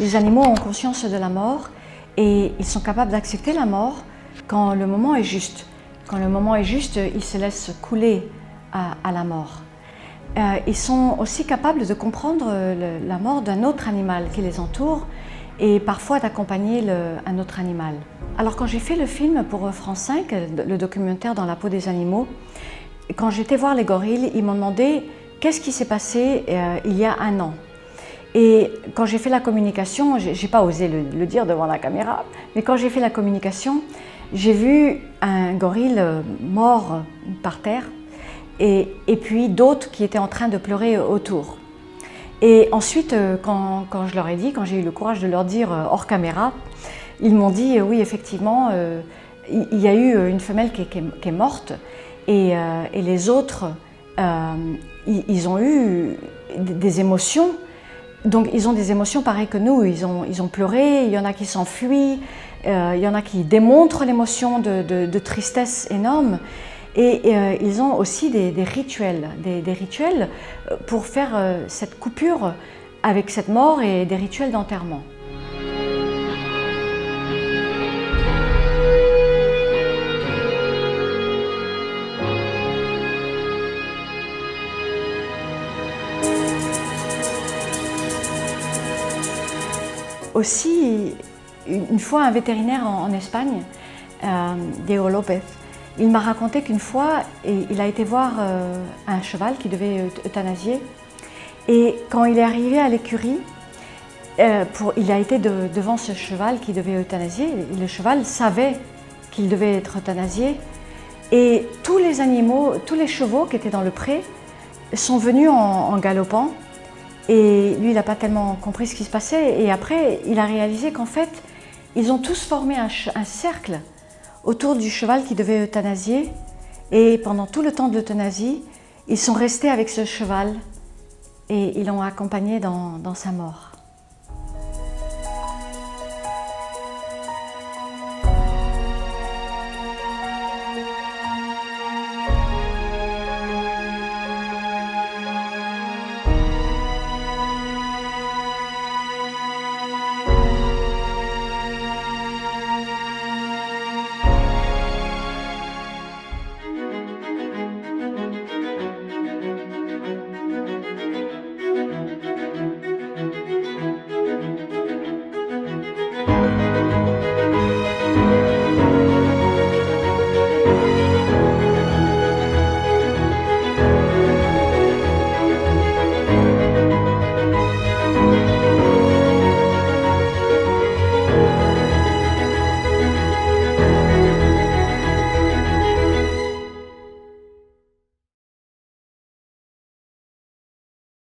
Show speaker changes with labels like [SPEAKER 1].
[SPEAKER 1] Les animaux ont conscience de la mort et ils sont capables d'accepter la mort quand le moment est juste. Quand le moment est juste, ils se laissent couler à la mort. Ils sont aussi capables de comprendre la mort d'un autre animal qui les entoure et parfois d'accompagner un autre animal. Alors quand j'ai fait le film pour France 5, le documentaire Dans la peau des animaux, quand j'étais voir les gorilles, ils m'ont demandé qu'est-ce qui s'est passé il y a un an. Et quand j'ai fait la communication, j'ai pas osé le dire devant la caméra, mais quand j'ai fait la communication, j'ai vu un gorille mort par terre et puis d'autres qui étaient en train de pleurer autour. Et ensuite, quand je leur ai dit, quand j'ai eu le courage de leur dire hors caméra, ils m'ont dit oui, effectivement, il y a eu une femelle qui est morte et les autres, ils ont eu des émotions. Donc ils ont des émotions pareilles que nous, ils ont pleuré, il y en a qui s'enfuient, il y en a qui démontrent l'émotion de tristesse énorme. Et ils ont aussi des rituels, des rituels pour faire cette coupure avec cette mort et des rituels d'enterrement. Aussi, une fois un vétérinaire en Espagne, Diego López, il m'a raconté qu'une fois, il a été voir un cheval qui devait euthanasier. Et quand il est arrivé à l'écurie, il a été devant ce cheval qui devait euthanasier. Le cheval savait qu'il devait être euthanasié. Et tous les animaux, tous les chevaux qui étaient dans le pré sont venus en galopant. Et lui, il n'a pas tellement compris ce qui se passait. Et après, il a réalisé qu'en fait, ils ont tous formé un cercle autour du cheval qui devait euthanasier. Et pendant tout le temps de l'euthanasie, ils sont restés avec ce cheval et ils l'ont accompagné dans sa mort.